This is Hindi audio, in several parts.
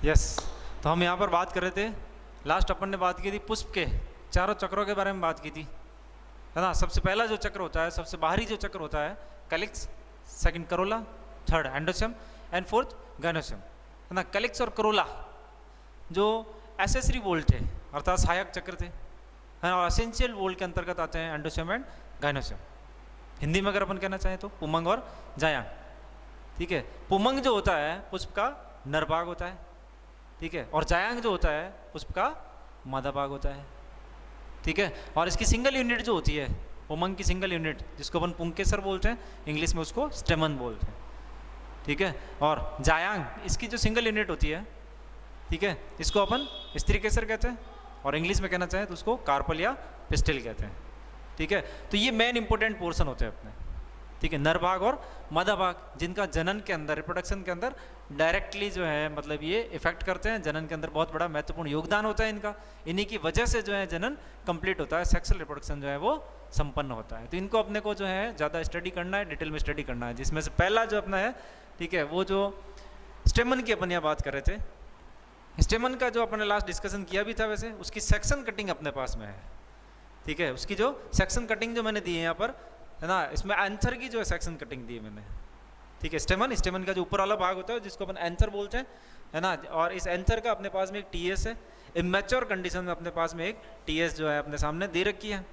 यस। तो हम यहाँ पर बात कर रहे थे, लास्ट अपन ने बात की थी पुष्प के चारों चक्रों के बारे में बात की थी, है ना। सबसे पहला जो चक्र होता है, सबसे बाहरी जो चक्र होता है calyx, second Corolla, third एंडोसियम and fourth gynoecium, है ना। कैलिक्स और करोला जो एसेसरी वोल्ट थे अर्थात सहायक चक्र थे, है ना, और एसेंशियल वोल्ट के अंतर्गत आते हैं एंडोसियम एंड गाइनोसियम। हिंदी में अगर अपन कहना चाहें तो पुमंग और जायांग, ठीक है। पुमंग जो होता है पुष्प का नर भाग होता है, ठीक है, और जायांग जो होता है पुष्प का मादा भाग होता है, ठीक है। और इसकी सिंगल यूनिट जो होती है, पुमंग की सिंगल यूनिट जिसको अपन पुंकेसर बोलते हैं, इंग्लिश में उसको स्टेमन बोलते हैं, ठीक है। और जायांग इसकी जो सिंगल यूनिट होती है, ठीक है, इसको अपन स्त्रीकेसर कहते हैं, और इंग्लिश में कहना चाहें तो उसको कार्पल या पिस्टिल कहते हैं, ठीक है। तो ये मेन इंपॉर्टेंट पोर्शन होते हैं अपने, ठीक है, नर भाग और मादा भाग, जिनका जनन के अंदर, रिप्रोडक्शन के अंदर डायरेक्टली जो है मतलब ये इफेक्ट करते हैं। जनन के अंदर बहुत बड़ा महत्वपूर्ण योगदान होता है इनका, इन्हीं की वजह से जो है जनन कंप्लीट होता है, सेक्सुअल रिप्रोडक्शन जो है वो संपन्न होता है। तो इनको अपने को जो है ज़्यादा स्टडी करना है, डिटेल में स्टडी करना है, जिसमें से पहला जो अपना है, ठीक है, वो जो स्टेमन की अपन यहाँ बात कर रहे थे, स्टेमन का जो अपने लास्ट डिस्कशन किया भी था, वैसे उसकी सेक्शन कटिंग अपने पास में है, ठीक है। उसकी जो सेक्शन कटिंग जो मैंने दी है यहाँ पर, है ना, इसमें एंथर की जो है सेक्शन कटिंग दी है मैंने, ठीक है। स्टेमन का जो ऊपर वाला भाग होता है जिसको अपन एंथर बोलते हैं, है ना, और इस एंथर का अपने पास में एक टीएस है। इमेच्योर कंडीशन में अपने पास में एक टीएस जो है अपने सामने दे रखी है,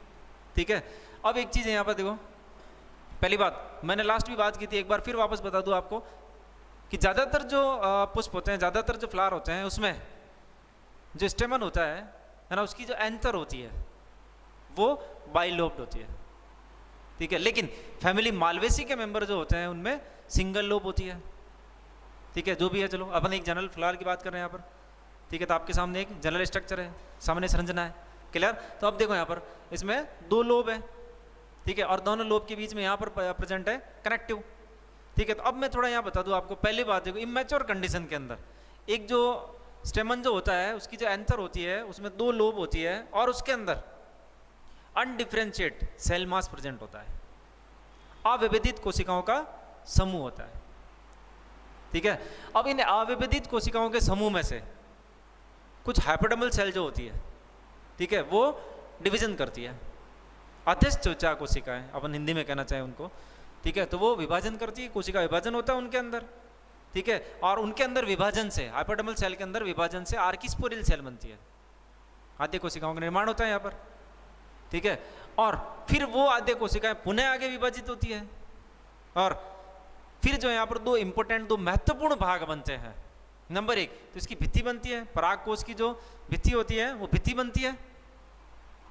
ठीक है। अब एक चीज़ है यहाँ पर देखो, पहली बात मैंने लास्ट भी बात की थी, एक बार फिर वापस बता दूँ आपको कि ज़्यादातर जो पुष्प होते हैं, ज़्यादातर जो फ्लावर होते हैं, उसमें जो स्टेमन होता है ना, उसकी जो एंथर होती है वो बाइलोब्ड होती है, ठीक है। लेकिन फैमिली मालवेसी के मेंबर जो होते हैं उनमें सिंगल लोब होती है, ठीक है। जो भी है, चलो अपन एक जनरल फ्लावर की बात कर रहे हैं यहाँ पर, ठीक है। तो आपके सामने एक जनरल स्ट्रक्चर है, सामने संरचना है, क्लियर। तो अब देखो यहाँ पर इसमें दो लोब है, ठीक है, और दोनों लोब के बीच में यहाँ पर प्रेजेंट है कनेक्टिव, ठीक है। तो अब मैं थोड़ा यहाँ बता दूँ आपको, पहली बात देखो, इमेच्योर कंडीशन के अंदर एक जो स्टेमन जो होता है उसकी जो एंथर होती है उसमें दो लोब होती है, और उसके अंदर अनडिफरेंशिएट सेल मास प्रेजेंट होता है, अविभेदित कोशिकाओं का समूह होता है, ठीक है। अब इन अविभेदित कोशिकाओं के समूह में से कुछ हाइपोडर्मल सेल जो होती है, ठीक है, वो डिवीजन करती है। अध्यस्थ कोशिकाएं अपन हिंदी में कहना चाहें उनको, ठीक है, तो वो विभाजन करती है, कोशिका विभाजन होता है उनके अंदर, ठीक है। और उनके अंदर विभाजन से, हाइपोडर्मल सेल के अंदर विभाजन से आर्किस्पोरिल सेल बनती है, आद्य कोशिकाओं का निर्माण होता है यहाँ पर, ठीक है। और फिर वो आद्य कोशिकाएं पुनः आगे विभाजित होती है, और फिर जो यहाँ पर दो इंपॉर्टेंट, दो महत्वपूर्ण भाग बनते हैं। नंबर एक तो इसकी भित्ति बनती है, पराग कोश की जो भित्ति होती है वो भित्ति बनती है,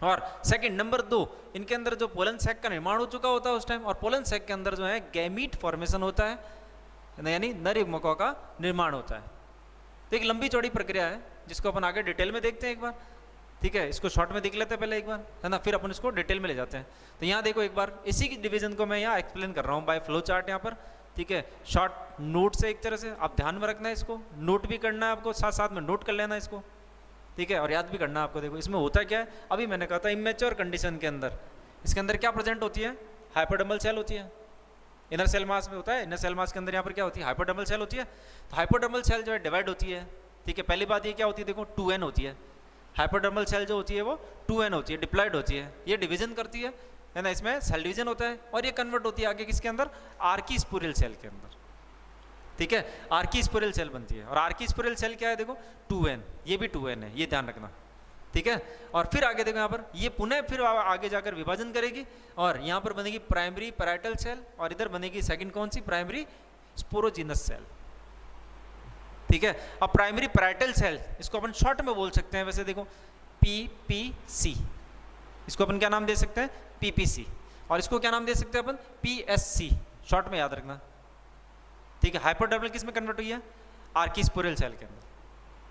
और सेकंड नंबर दो, इनके अंदर जो पोलन सैक का निर्माण हो चुका होता है उस टाइम, और पोलन सैक के अंदर जो है गैमीट फॉर्मेशन होता है, यानी नर युग्मकों का निर्माण होता है। तो एक लंबी चौड़ी प्रक्रिया है जिसको अपन आगे डिटेल में देखते हैं एक बार, ठीक है। इसको शॉर्ट में देख लेते हैं पहले एक बार, है ना, फिर अपन इसको डिटेल में ले जाते हैं। तो यहाँ देखो एक बार, इसी की डिवीजन को मैं यहाँ एक्सप्लेन कर रहा हूँ बाय फ्लो चार्ट यहाँ पर, ठीक है, शॉर्ट नोट से। एक तरह से आप ध्यान में रखना है इसको, नोट भी करना है आपको, साथ साथ में नोट कर लेना इसको, ठीक है, और याद भी करना है आपको। देखो इसमें होता क्या है, अभी मैंने कहा था इमेच्योर कंडीशन के अंदर इसके अंदर क्या प्रेजेंट होती है, हाइपोडर्मल सेल होती है। इनर सेल मास में होता है, इनर सेल मास के अंदर यहाँ पर क्या होती है, हाइपोडर्मल सेल होती है। तो हाइपोडर्मल सेल जो है डिवाइड होती है, ठीक है। पहली बात ये क्या होती है, देखो 2n होती है, हाइपोडर्मल सेल जो होती है वो 2n होती है, डिप्लॉयड होती है, ये डिवीजन करती है ना, इसमें सेल डिवीजन होता है, और ये कन्वर्ट होती है आगे किसके अंदर, आर्कीस्पोरिल सेल के अंदर, ठीक है। आर्कीस्पोरिल सेल बनती है, और आर्कीस्पोरिल सेल क्या है, देखो 2n, ये भी 2n है, ये ध्यान रखना, ठीक है। और फिर आगे देखो यहाँ पर ये पुनः फिर आगे जाकर विभाजन करेगी, और यहाँ पर बनेगी प्राइमरी पैराइटल सेल, और इधर बनेगी सेकंड कौन सी, प्राइमरी स्पोरोजिनस सेल, ठीक है। अब प्राइमरी पैराइटल सेल इसको अपन शॉर्ट में बोल सकते हैं, वैसे देखो PPC, इसको अपन क्या नाम दे सकते हैं, PPC, और इसको क्या नाम दे सकते हैं अपन, PSC, शॉर्ट में याद रखना, ठीक है। हाइपोडर्मल किस में कन्वर्ट हुई है, आर्कीस्पोरिल सेल के अंदर,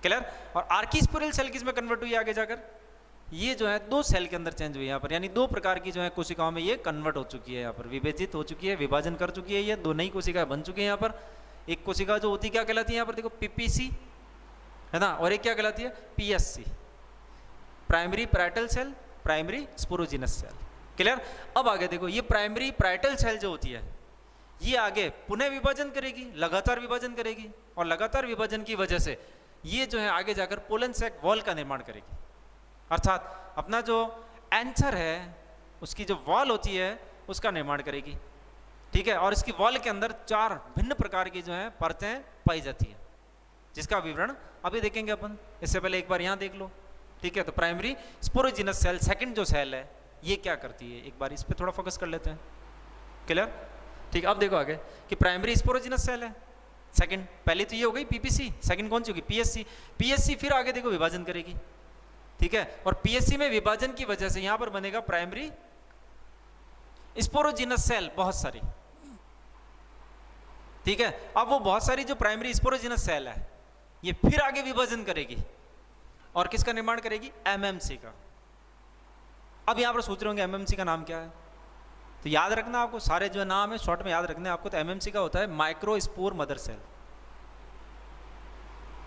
क्लियर। और आर्कीस्पोरिल सेल किस में कन्वर्ट हुई है आगे जाकर, ये जो है दो सेल के अंदर चेंज हुई है यहाँ पर, यानी दो प्रकार की जो है कोशिकाओं में ये कन्वर्ट हो चुकी है, यहाँ पर विभाजित हो चुकी है, विभाजन कर चुकी है, ये दो नई कोशिकाएं बन चुकी है यहाँ पर। एक कोशिका जो होती क्या कहलाती है यहाँ पर, देखो PPC, है ना, और एक क्या कहलाती है, PSC, primary parietal cell, primary sporogenous cell, clear. अब आगे देखो, ये प्राइमरी पैराइटल सेल जो होती है ये आगे पुनः विभाजन करेगी, लगातार विभाजन करेगी, और लगातार विभाजन की वजह से ये जो है आगे जाकर पोलन सैक वॉल का निर्माण करेगी, अर्थात अपना जो एंथर है उसकी जो वॉल होती है उसका निर्माण करेगी। ठीक है, और इसकी वॉल के अंदर 4 भिन्न प्रकार की जो है परतें पाई जाती है, जिसका विवरण अभी देखेंगे अपन। इससे पहले एक बार यहाँ देख लो। ठीक है, तो प्राइमरी स्पोरोजिनस सेल, सेकंड जो सेल है ये क्या करती है, एक बार इस पे थोड़ा फोकस कर लेते हैं। क्लियर? ठीक, अब देखो आगे कि प्राइमरी स्पोरोजिनस सेल है सेकंड, पहली तो ये हो गई पीपीसी, सेकंड कौन सी होगी पीएससी। पीएससी फिर आगे देखो विभाजन करेगी। ठीक है, और पीएससी में विभाजन की वजह से यहां पर बनेगा प्राइमरी स्पोरोजिनस सेल, बहुत सारी। ठीक है, अब वो बहुत सारी जो प्राइमरी स्पोरोजिनस सेल है ये फिर आगे विभाजन करेगी और किसका निर्माण करेगी, एमएमसी का। अब यहां पर सोच रहे होंगे एमएमसी का नाम क्या है, तो याद रखना आपको सारे जो नाम है शॉर्ट में याद रखने आपको। तो एमएमसी का होता है माइक्रोस्पोर मदर सेल।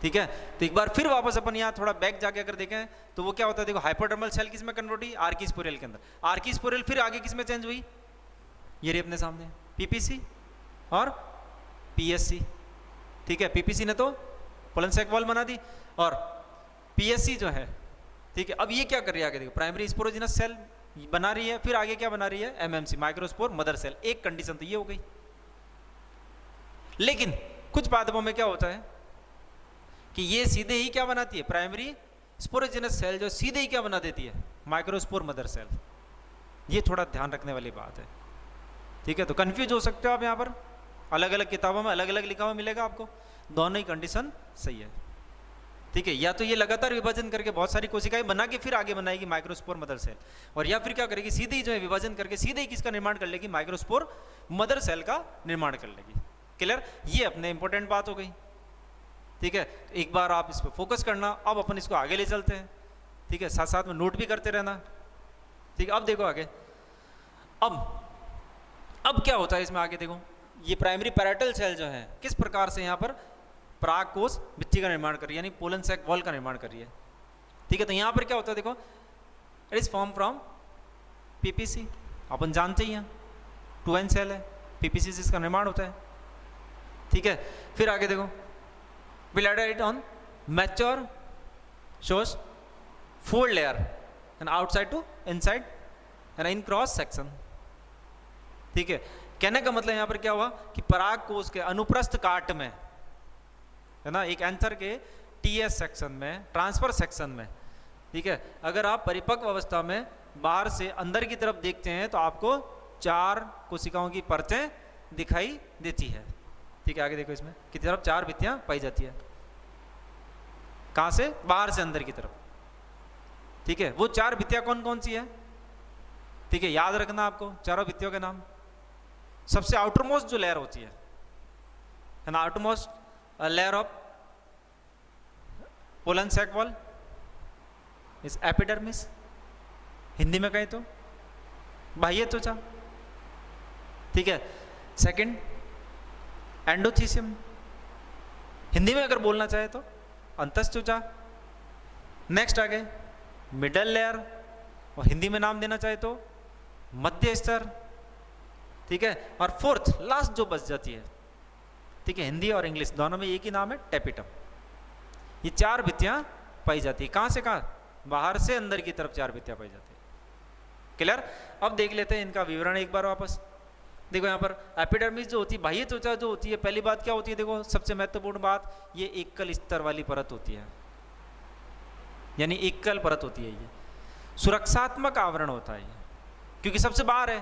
ठीक है, तो एक बार फिर वापस अपन यहाँ थोड़ा बैक जाके अगर देखें तो वो क्या होता है, देखो हाइपोडर्मल सेल किस में कन्वर्ट हुई, आर्किस्पोरियल के अंदर। आर्किस्पोरियल फिर आगे किस में चेंज हुई, ये रही अपने सामने पीपीसी और पीएससी। ठीक है, पीपीसी ने तो पोलन सैक वॉल बना दी और पीएससी जो है, ठीक है, अब ये क्या कर रही है आगे देखो, प्राइमरी स्पोरोजिनस सेल बना रही है, फिर आगे क्या बना रही है, एमएमसी माइक्रोस्पोर मदर सेल। एक कंडीशन तो ये हो गई। लेकिन कुछ पादपों में क्या होता है कि ये सीधे ही क्या बनाती है, प्राइमरी स्पोरोजिनस सेल जो सीधे ही क्या बना देती है, माइक्रोस्पोर मदर सेल। ये थोड़ा ध्यान रखने वाली बात है। ठीक है, तो कंफ्यूज हो सकते हो आप यहाँ पर, अलग अलग किताबों में अलग अलग लिखा हुआ मिलेगा आपको, दोनों ही कंडीशन सही है। ठीक है, या तो ये लगातार विभाजन करके बहुत सारी कोशिकाएं बना के फिर आगे बनाएगी माइक्रोस्पोर मदर सेल, और या फिर क्या करेगी, सीधे ही जो है विभाजन करके सीधे ही किसका निर्माण कर लेगी, माइक्रोस्पोर मदर सेल का निर्माण कर लेगी। क्लियर? ये अपने इंपॉर्टेंट बात हो गई। ठीक है, एक बार आप इस पर फोकस करना। अब अपन इसको आगे ले चलते हैं। ठीक है, साथ साथ में नोट भी करते रहना। ठीक है, अब देखो आगे, अब क्या होता है इसमें आगे देखो, ये प्राइमरी पैराइटल सेल जो है किस प्रकार से यहाँ पर पराग कोश भित्ति का निर्माण कर रही है, यानी पोलन सैक वॉल का निर्माण कर रही है। ठीक है, तो यहाँ पर क्या होता है देखो, it is form from PPC, अपन जानते ही हैं 2n सेल है, पीपीसी से इसका निर्माण होता है। ठीक है, फिर आगे देखो, we'll add it on mature shows fold layer and outside to inside and in cross section। ठीक है, कहने का मतलब यहाँ पर क्या हुआ कि पराग कोश के अनुप्रस्थ काट में है ना, एक एंथर के टीएस सेक्शन में, ट्रांसफर सेक्शन में, ठीक है, अगर आप परिपक्व अवस्था में बाहर से अंदर की तरफ देखते हैं तो आपको 4 कोशिकाओं की परतें दिखाई देती है। ठीक है, आगे देखो, इसमें की तरफ 4 भित्तियां पाई जाती है, कहां से, बाहर से अंदर की तरफ। ठीक है, वो 4 भित्तियां कौन कौन सी है, ठीक है, याद रखना आपको चारों भित्तियों के नाम। सबसे आउटरमोस्ट जो लेयर होती है ना, outermost layer of pollen sac wall इस एपिडर्मिस, हिंदी में कहें तो बाह्य त्वचा। ठीक है, सेकंड एंडोथीसियम, हिंदी में अगर बोलना चाहे तो अंतस्थ त्वचा। नेक्स्ट आ गए मिडल लेयर, और हिंदी में नाम देना चाहे तो मध्य स्तर। ठीक है, और फोर्थ लास्ट जो बच जाती है, ठीक है, हिंदी और इंग्लिश दोनों में एक ही नाम है, टेपिटम। ये 4 भित्तियां पाई जाती है, कहां से कहां, बाहर से अंदर की तरफ 4 भित्तियां पाई जाती है। क्लियर? अब देख लेते हैं इनका विवरण एक बार वापस। देखो यहाँ पर एपिडर्मिस जो होती है, बाह्य त्वचा जो होती है, पहली बात क्या होती है, देखो सबसे महत्वपूर्ण बात, ये एकल स्तर वाली परत होती है, यानी एकल परत होती है। ये सुरक्षात्मक आवरण होता है, क्योंकि सबसे बाहर है,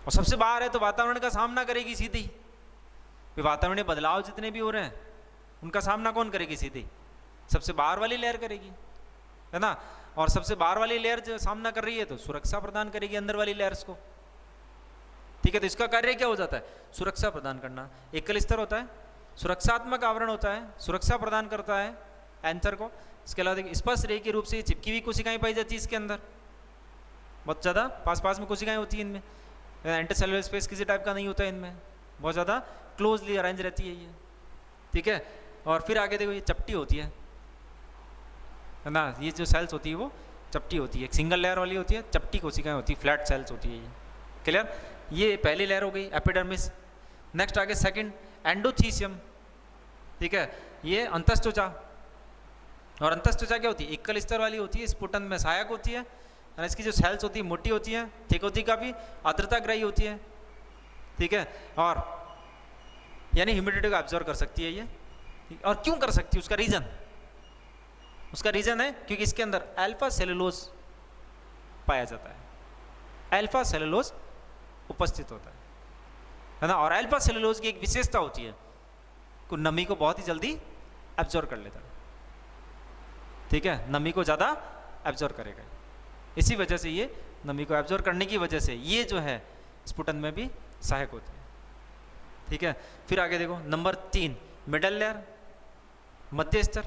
और सबसे बाहर है तो वातावरण का सामना करेगी सीधी। वातावरणीय बदलाव जितने भी हो रहे हैं उनका सामना कौन करेगी, सीधी सबसे बाहर वाली लेयर करेगी, है ना। और सबसे बाहर वाली लेयर जो सामना कर रही है तो सुरक्षा प्रदान करेगी अंदर वाली लेयर्स को। ठीक है, तो इसका कार्य क्या हो जाता है, सुरक्षा प्रदान करना। एकल स्तर होता है, सुरक्षात्मक आवरण होता है, सुरक्षा प्रदान करता है एंथर को। इसके अलावा देखिए स्पर्श रेखा के रूप से चिपकी हुई कोशिकाएं पाई जाती है इसके अंदर, बहुत ज़्यादा पास पास में कोशिकाएं होती हैं इनमें। इंटरसेलुलर स्पेस किसी टाइप का नहीं होता है इनमें, बहुत ज़्यादा क्लोजली अरेंज रहती है ये। ठीक है, और फिर आगे देखो ये चपटी होती है ना, ये जो सेल्स होती है वो चपटी होती है, एक सिंगल लेयर वाली होती है, चपटी कोशिकाएं होती है, फ्लैट सेल्स होती है ये। क्लियर? ये पहली लेयर हो गई एपिडर्मिस। नेक्स्ट आगे सेकंड एंडोथीसियम। ठीक है, ये अंतःस्त्वचा, और अंतःस्त्वचा क्या होती है, एकल स्तर वाली होती है, स्फुटन में सहायक होती है, और इसकी जो सेल्स होती है मोटी होती है, थिक होती है, काफ़ी आर्द्रताग्राही होती है, ठीक है, और यानी ह्यूमिडिटी को एब्जॉर्ब कर सकती है ये। और क्यों कर सकती है, उसका रीज़न है क्योंकि इसके अंदर अल्फा सेलुलोज पाया जाता है, अल्फा सेलुलोज उपस्थित होता है ना। और अल्फा सेलुलोज की एक विशेषता होती है कि नमी को बहुत ही जल्दी एब्जॉर्ब कर लेता है, ठीक है, नमी को ज़्यादा एब्जॉर्ब करेगा, इसी वजह से ये नमी को एब्जॉर्ब करने की वजह से ये जो है स्फुटन में भी सहायक होती है, ठीक है। फिर आगे देखो नंबर 3 मिडल लेयर, मध्य स्तर,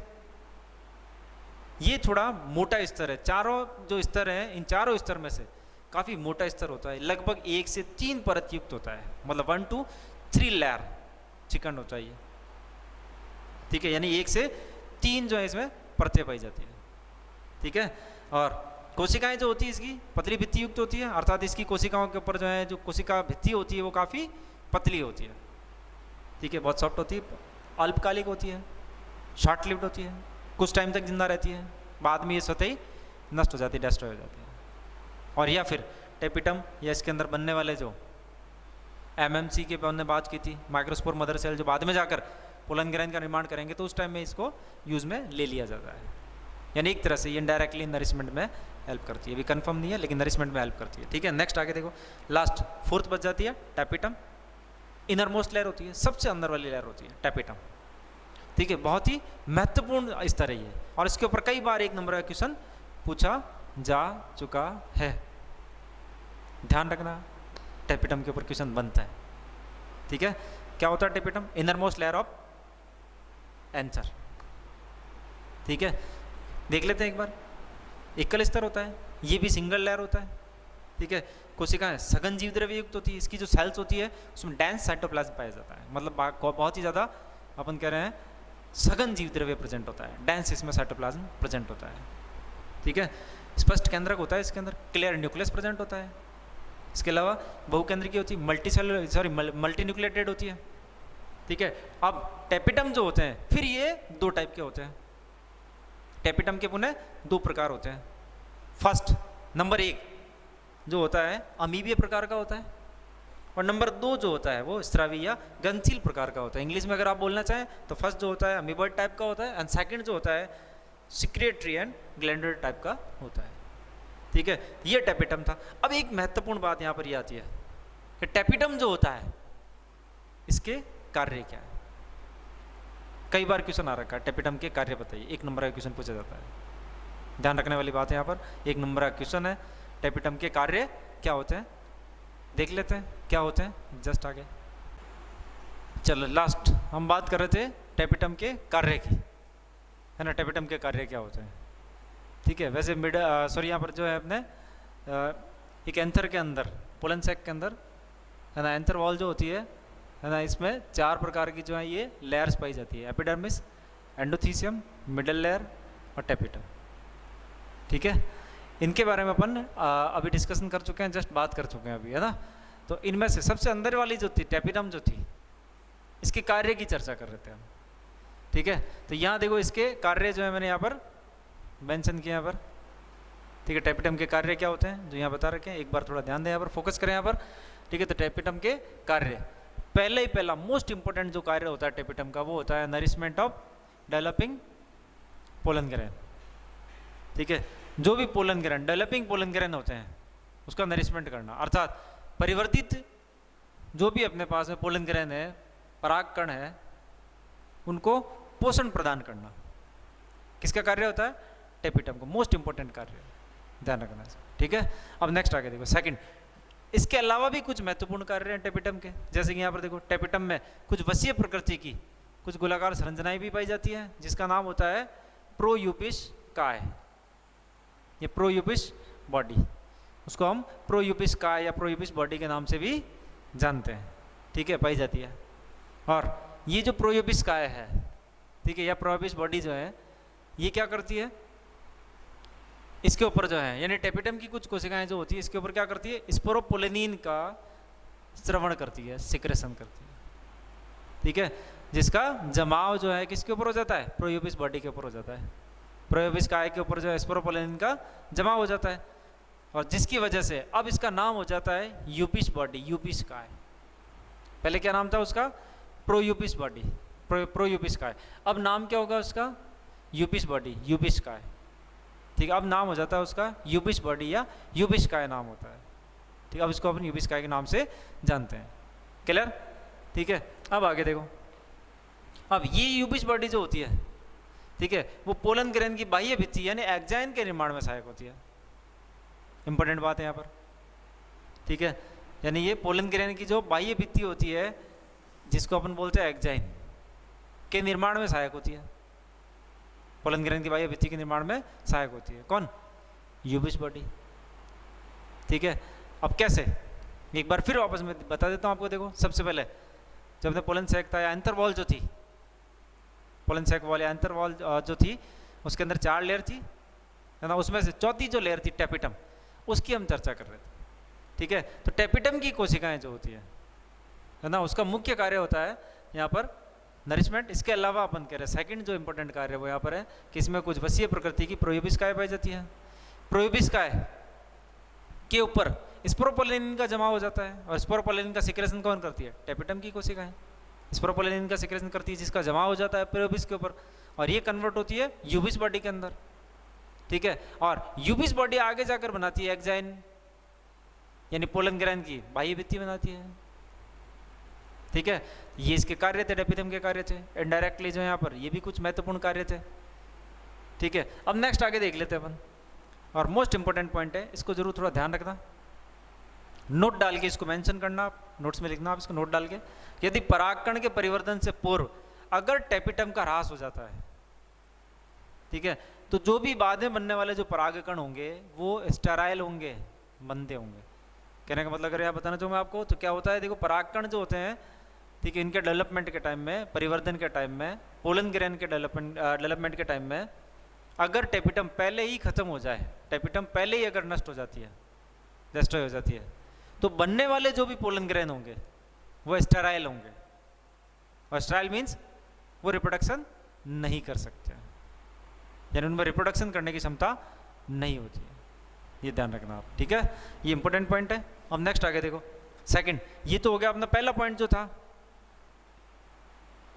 ये थोड़ा मोटा स्तर है, चारों जो स्तर है इन चारों स्तर में से काफ़ी मोटा स्तर होता है, लगभग 1 से 3 परत युक्त होता है, मतलब 1 to 3 लेयर चिकन होता है ये, ठीक है, यानी 1 से 3 जो है इसमें परतें पाई जाती है, ठीक है। और कोशिकाएं जो होती है इसकी पतली भित्ति युक्त होती है, अर्थात इसकी कोशिकाओं के ऊपर जो है जो कोशिका भित्ति होती है वो काफ़ी पतली होती है, ठीक है, बहुत सॉफ्ट होती है, अल्पकालिक होती है, शॉर्ट लिव्ड होती है, कुछ टाइम तक जिंदा रहती है, बाद में ये स्वतः ही नष्ट हो जाती है, डिस्ट्रॉय हो जाती है। और या फिर टेपिटम या इसके अंदर बनने वाले जो एमएमसी के हमने बात की थी, माइक्रोस्पोर मदर सेल, जो बाद में जाकर पोलन ग्रैन का निर्माण करेंगे, तो उस टाइम में इसको यूज़ में ले लिया जाता है, यानी एक तरह से ये इनडायरेक्टली नरिशमेंट में हेल्प करती है, अभी कंफर्म नहीं है लेकिन नरिशमेंट में हेल्प करती है, ठीक है। नेक्स्ट आगे देखो, लास्ट 4th बच जाती है टेपिटम, इनर मोस्ट लेयर होती है, सबसे अंदर वाली लेयर होती है टेपिटम, ठीक है, बहुत ही महत्वपूर्ण स्तर है ये, और इसके ऊपर कई बार 1 नंबर का क्वेश्चन पूछा जा चुका है, ध्यान रखना टेपिटम के ऊपर क्वेश्चन बनता है, ठीक है। क्या होता है tapetum, inner most layer of anther, ठीक है, देख लेते हैं एक बार। एकल स्तर होता है, ये भी सिंगल लेयर होता है, ठीक है। कोशिकाएं सघन जीव द्रव्य युक्त होती है, इसकी जो सेल्स होती है उसमें डेंस साइटोप्लाज्म पाया जाता है, मतलब बहुत ही ज़्यादा अपन कह रहे हैं सघन जीव द्रव्य प्रेजेंट होता है, डेंस इसमें साइटोप्लाज्म प्रेजेंट होता है, ठीक है। स्पष्ट केंद्रक होता है इसके अंदर, क्लियर न्यूक्लियस प्रेजेंट होता है, इसके अलावा बहुकेंद्रिक होती है, मल्टी न्यूक्लिएटेड होती है, ठीक है। अब टेपिटम जो होते हैं फिर ये 2 टाइप के होते हैं, टेपिटम के पुनः 2 प्रकार होते हैं। फर्स्ट नंबर 1 जो होता है अमीबीय प्रकार का होता है, और नंबर 2 जो होता है वो स्रावी या गंधशील प्रकार का होता है। इंग्लिश में अगर आप बोलना चाहें तो फर्स्ट जो होता है अमीबॉइड टाइप का होता है, एंड सेकंड जो होता है सिक्रेटरी एंड ग्लैंडुलर टाइप का होता है, ठीक है। ये टेपिटम था। अब एक महत्वपूर्ण बात यहाँ पर ये आती है कि टेपिटम जो होता है इसके कार्य क्या है। कई बार क्वेश्चन आ रखा है टेपिटम के कार्य बताइए, 1 नंबर का क्वेश्चन पूछा जाता है, ध्यान रखने वाली बात है यहाँ पर, 1 नंबर का क्वेश्चन है टेपिटम के कार्य क्या होते हैं, देख लेते हैं क्या होते हैं जस्ट आगे। चलो लास्ट हम बात कर रहे थे टेपिटम के कार्य की, है ना, टेपिटम के कार्य क्या होते हैं, ठीक है। वैसे यहाँ पर जो है अपने एक एंथर के अंदर, पोलन सैक के अंदर, है ना, एंथर वॉल जो होती है ना, इसमें 4 प्रकार की जो है ये लेयर्स पाई जाती है, एपिडर्मिस, एंडोथीसियम, मिडल लेयर और टेपिटम, ठीक है। इनके बारे में अपन अभी डिस्कशन कर चुके हैं, जस्ट बात कर चुके हैं अभी, है ना। तो इनमें से सबसे अंदर वाली जो थी टेपिटम जो थी, इसके कार्य की चर्चा कर रहे थे हम, ठीक है। तो यहाँ देखो इसके कार्य जो है मैंने यहाँ पर मेंशन किया यहाँ पर, ठीक है। टेपिटम के कार्य क्या होते हैं जो यहाँ बता रखे हैं, एक बार थोड़ा ध्यान दें यहाँ पर, फोकस करें यहाँ पर, ठीक है। तो टेपिटम के कार्य, पहला मोस्ट इंपॉर्टेंट जो कार्य होता है टेपिटम का वो होता है nourishment of developing pollen grain, ठीक है। जो भी pollen grain, developing pollen grain होते हैं उसका नरिशमेंट करना, अर्थात परिवर्तित जो भी अपने पास में पोलन ग्रेन है, परागकण है, उनको पोषण प्रदान करना किसका कार्य होता है, टेपिटम को, मोस्ट इंपॉर्टेंट कार्य, ध्यान रखना, ठीक है। अब नेक्स्ट आगे देखो सेकंड, इसके अलावा भी कुछ महत्वपूर्ण कार्य हैं टेपिटम के, जैसे कि यहाँ पर देखो टेपिटम में कुछ वसीय प्रकृति की कुछ गोलाकार संरचनाएं भी पाई जाती है, जिसका नाम होता है प्रोयूपिस काय, ये प्रोयूपिस बॉडी, उसको हम प्रोयूपिस काय या प्रोयूपिस बॉडी के नाम से भी जानते हैं, ठीक है, पाई जाती है। और ये जो प्रोयूपिस काय है, ठीक है, या प्रोयूपिस बॉडी जो है ये क्या करती है, इसके ऊपर जो है यानी टेपिटम की कुछ कोशिकाएं जो होती है इसके ऊपर क्या करती है, स्पोरोपोलेनिन का श्रवण करती है, सिक्रेशन करती है, ठीक है। जिसका जमाव जो है किसके ऊपर हो जाता है, प्रोयूबिस बॉडी के ऊपर हो जाता है। प्रोयूबिस काय के ऊपर जो है स्पोरोपोलिन का जमा हो जाता है, और जिसकी वजह से अब इसका नाम हो जाता है यूपिस बॉडी, यूपिस काय। पहले क्या नाम था उसका, प्रोयूपिस बॉडी, प्रोयूपिस काय। अब नाम क्या होगा उसका, यूपिस बॉडी, यूपिस काय। ठीक है, अब नाम हो जाता है उसका यूपिस बॉडी या यूपिस काय नाम होता है। ठीक है, अब इसको अपन यूपिस काय के नाम से जानते हैं। क्लियर? ठीक है, अब आगे देखो। अब ये यूपिस बॉडी जो होती है, ठीक है, वो पोलन ग्रेन की बाह्य भित्ति यानी एक्जाइन के निर्माण में सहायक होती है। इंपॉर्टेंट बात है यहाँ पर। ठीक है, यानी ये पोलन ग्रेन की जो बाह्य भित्ति होती है, जिसको अपन बोलते हैं एक्जाइन, के निर्माण में सहायक होती है। पोलन ग्रेन की बाह्य भित्ति के निर्माण में सहायक होती है कौन, यूबिस बॉडी। ठीक है, अब कैसे, एक बार फिर वापस मैं बता देता हूँ आपको। देखो, सबसे पहले जब अपने पोलन सैक था या एंथर वॉल जो थी, पोलन सैक वॉल या एंथर वॉल जो थी, उसके अंदर 4 लेयर थी, है ना। उसमें से चौथी जो लेयर थी टेपिटम, उसकी हम चर्चा कर रहे थे। ठीक है, तो टेपिटम की कोशिकाएं जो होती है ना, उसका मुख्य कार्य होता है यहाँ पर नरिशमेंट। इसके अलावा अपन कह रहे हैं सेकंड जो इंपॉर्टेंट कार्य वो यहाँ पर है कि इसमें कुछ वसीय प्रकृति की प्रोयूबिस काय पाई जाती है। प्रोयूबिस काय के ऊपर स्पोरोपोलिन का जमा हो जाता है, और स्पोरोपोलिन का सिक्रेशन कौन करती है, टेपिटम की कोशिकाएं स्पोरोपोलिन का सिक्रेशन करती है, जिसका जमा हो जाता है प्रोयूबिस के ऊपर, और ये कन्वर्ट होती है यूबिस बॉडी के अंदर। ठीक है, और यूबिस बॉडी आगे जाकर बनाती है एक्जाइन यानी पोलन ग्रेन की बाह्य भित्ति बनाती है। ठीक है, ये इसके कार्य थे, टेपिटम के कार्य थे। इनडायरेक्टली जो यहाँ पर ये भी कुछ महत्वपूर्ण कार्य थे। ठीक है, अब नेक्स्ट आगे देख लेते हैं अपन, और मोस्ट इंपॉर्टेंट पॉइंट है, इसको जरूर थोड़ा ध्यान रखना, नोट डाल के इसको मेंशन करना, नोट्स में लिखना आप इसको नोट डाल के। यदि परागकण के परिवर्तन से पूर्व अगर टेपिटम का ह्रास हो जाता है, ठीक है, तो जो भी बाद में बनने वाले जो परागकण होंगे वो स्टेराइल होंगे, बंदे होंगे। कहने का मतलब अगर यहाँ बताना चाहूँ मैं आपको, तो क्या होता है, देखो परागकण जो होते हैं, ठीक है, इनके डेवलपमेंट के टाइम में, परिवर्तन के टाइम में, पोलन ग्रेन के डेवलपमेंट के टाइम में, अगर टेपिटम पहले ही खत्म हो जाए, टेपिटम पहले ही अगर नष्ट हो जाती है, डिस्ट्रॉय हो जाती है, तो बनने वाले जो भी पोलन ग्रेन होंगे वो स्टेराइल होंगे। और स्टेराइल मीन्स वो रिप्रोडक्शन नहीं कर सकते, यानी उनमें रिप्रोडक्शन करने की क्षमता नहीं होती है। ये ध्यान रखना आप। ठीक है, ये इंपॉर्टेंट पॉइंट है। अब नेक्स्ट आगे देखो, सेकंड, ये तो हो गया अपना पहला पॉइंट जो था।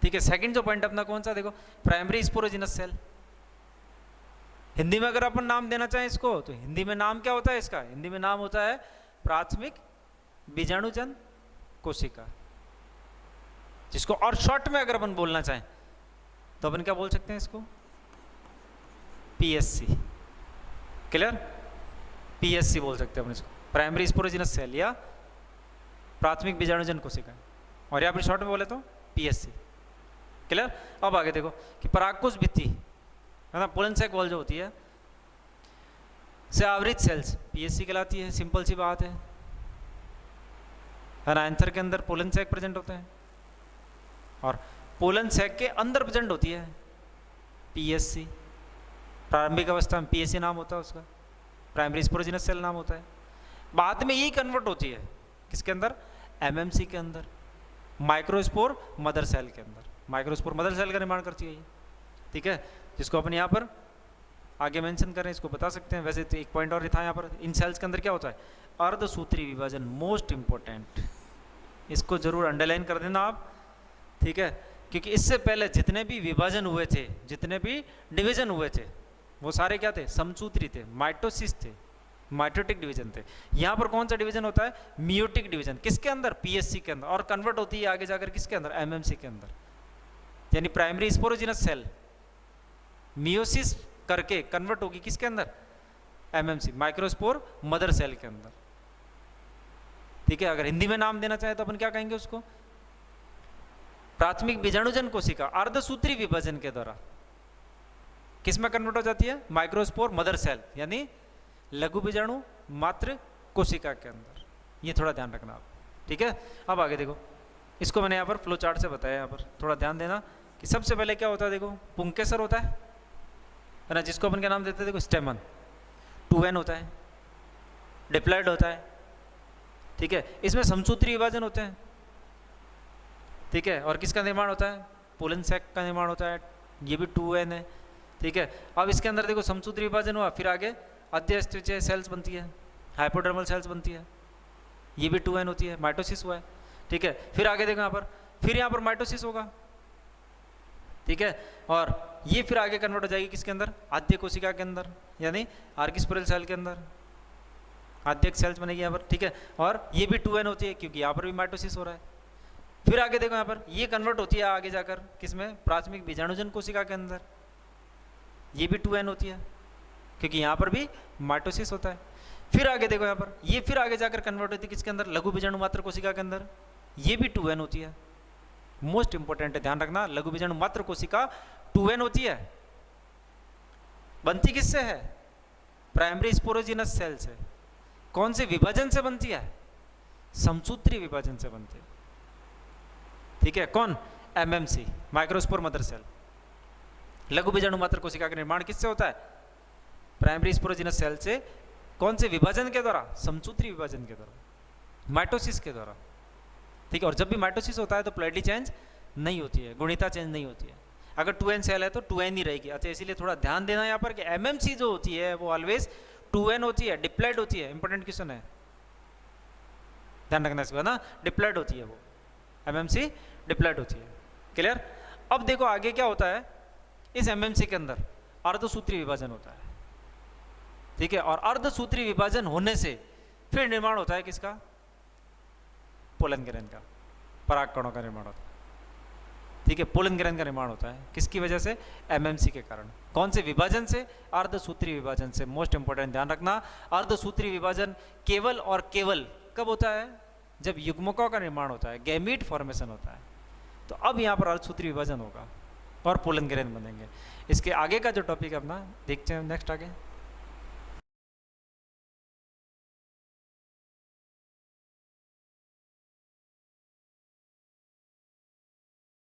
ठीक है, सेकंड जो पॉइंट अपना कौन सा, देखो प्राइमरी स्पोरोजिनस सेल। हिंदी में अगर अपन नाम देना चाहें इसको, तो हिंदी में नाम क्या होता है इसका, हिंदी में नाम होता है प्राथमिक बीजाणुजन कोशिका, जिसको और शॉर्ट में अगर अपन बोलना चाहें तो अपन क्या बोल सकते हैं इसको, पीएससी। क्लियर, पीएससी बोल सकते हैं अपन इसको, प्राइमरी स्पोरोजिनस सेल या प्राथमिक बीजाणुजन कोशिका, और यहाँ पर शॉर्ट में बोले तो पीएससी। क्लियर, अब आगे देखो कि परागकोश भित्ति है ना, पोलन सैक वॉल जो होती है से आवृत सेल्स पीएससी कहलाती है। सिंपल सी बात है ना, आंसर के अंदर पोलन सैक प्रेजेंट होते हैं, और पोलन सैक के अंदर प्रेजेंट होती है पीएससी। प्रारंभिक अवस्था में पीएससी नाम होता है उसका, प्राइमरी स्पोरोजिनस सेल नाम होता है। बाद में ये कन्वर्ट होती है किसके अंदर, एमएमसी के अंदर, माइक्रोस्पोर मदर सेल के अंदर। माइक्रोस्पोर मदर सेल का निर्माण करती है ये। ठीक है, जिसको अपन यहाँ पर आगे मेंशन करें, इसको बता सकते हैं। वैसे तो एक पॉइंट और था यहाँ पर, इन सेल्स के अंदर क्या होता है, अर्धसूत्री विभाजन, मोस्ट इंपॉर्टेंट, इसको जरूर अंडरलाइन कर देना आप। ठीक है, क्योंकि इससे पहले जितने भी विभाजन हुए थे, जितने भी डिवीजन हुए थे, वो सारे क्या थे, समसूत्री थे, माइटोसिस थे, माइटोटिक डिवीजन थे। यहाँ पर कौन सा डिवीजन होता है, मियोटिक डिवीजन, किसके अंदर, पीएससी के अंदर, और कन्वर्ट होती है आगे जाकर किसके अंदर, एमएमसी के अंदर। यानी प्राइमरी स्पोरोजिनस सेल मियोसिस करके कन्वर्ट होगी किसके अंदर, एमएमसी, माइक्रोस्पोर मदर सेल के अंदर। ठीक है, अगर हिंदी में नाम देना चाहे तो अपन क्या कहेंगे उसको, प्राथमिक बीजाणुजन कोशिका अर्धसूत्री विभाजन के द्वारा किस में कन्वर्ट हो जाती है, माइक्रोस्पोर मदर सेल, यानी लघु बीजाणु मात्र कोशिका के अंदर। ये थोड़ा ध्यान रखना आप। ठीक है, अब आगे देखो, इसको मैंने यहाँ पर फ्लो चार्ट से बताया, यहाँ पर थोड़ा ध्यान देना कि सबसे पहले क्या होता है, देखो पुंकेसर होता है ना, जिसको अपन क्या नाम देते हैं, देखो स्टेमन, 2N होता है, डिप्लॉयड होता है। ठीक है, इसमें समसूत्री विभाजन होते हैं। ठीक है, और किसका निर्माण होता है, पोलन सैक का निर्माण होता है, ये भी 2n है, ठीक है। अब इसके अंदर देखो समसूत्री विभाजन हुआ, फिर आगे अध्यस्थिजय सेल्स बनती है, हाइपोडर्मल सेल्स बनती है, ये भी 2n होती है, माइटोसिस हुआ है, ठीक है। फिर आगे देखो यहाँ पर, फिर यहाँ पर माइटोसिस होगा, ठीक है। और ये फिर आगे कन्वर्ट हो जाएगी किसके अंदर, आद्य कोशिका के अंदर, यानी आर्किस्पोरल सेल के अंदर आद्यक सेल्स बनेगी यहाँ पर, ठीक है। और ये भी 2n होती है क्योंकि यहाँ पर भी माइटोसिस हो रहा है। फिर आगे देखो यहाँ पर, ये कन्वर्ट होती है आगे जाकर किसमें, प्राथमिक बीजाणुजन कोशिका के अंदर, ये भी 2n होती है क्योंकि यहाँ पर भी माइटोसिस होता है। फिर आगे देखो यहाँ पर, ये फिर आगे जाकर कन्वर्ट होती है किसके अंदर, लघु बीजाणु मात्र कोशिका के अंदर, ये भी 2n होती है। मोस्ट इंपोर्टेंट है, ध्यान रखना, लघु बीजाणु मात्र कोशिका 2n होती है। बनती किससे है, प्राइमरी स्पोरोजिनस सेल से। कौन से विभाजन से बनती है, समसूत्री विभाजन से बनती है, ठीक है। कौन, एमएमसी, माइक्रोस्पोर मदर सेल। लघु बीजाणु मात्र कोशिका का निर्माण किससे होता है, प्राइमरी स्पोरोजिनस सेल से। कौन से विभाजन के द्वारा, समसूत्री विभाजन के द्वारा, माइटोसिस के द्वारा, ठीक है। और जब भी माइटोसिस होता है तो प्लेटली चेंज नहीं होती है, गुणिता चेंज नहीं होती है। अगर 2n सेल है तो 2n ही रहेगी। अच्छा, इसीलिए थोड़ा ध्यान देना यहाँ पर कि एमएमसी जो होती है वो ऑलवेज 2n होती है, डिप्लॉयड होती है। इंपॉर्टेंट क्वेश्चन है, ध्यान रखना इसको, है ना, डिप्लॉयड होती है वो, एमएमसी डिप्लॉयड होती है। क्लियर। अब देखो आगे क्या होता है, इस एमएमसी के अंदर अर्धसूत्री विभाजन होता है, ठीक है। और अर्धसूत्री विभाजन होने से फिर निर्माण होता है किसका, पोलन ग्रेन का, परागकणों का निर्माण होता है, ठीक है। पोलन ग्रेन का निर्माण होता है किसकी वजह से, एमएमसी के कारण। कौन से विभाजन से, अर्धसूत्री विभाजन से। मोस्ट इंपोर्टेंट, ध्यान रखना, अर्धसूत्री विभाजन केवल और केवल कब होता है, जब युग्मकों का निर्माण होता है, गैमीट फॉर्मेशन होता है, तो अब यहाँ पर अर्धसूत्री विभाजन होगा और पोलन ग्रेन बनेंगे। इसके आगे का जो टॉपिक है अपना देखते हैं नेक्स्ट आगे।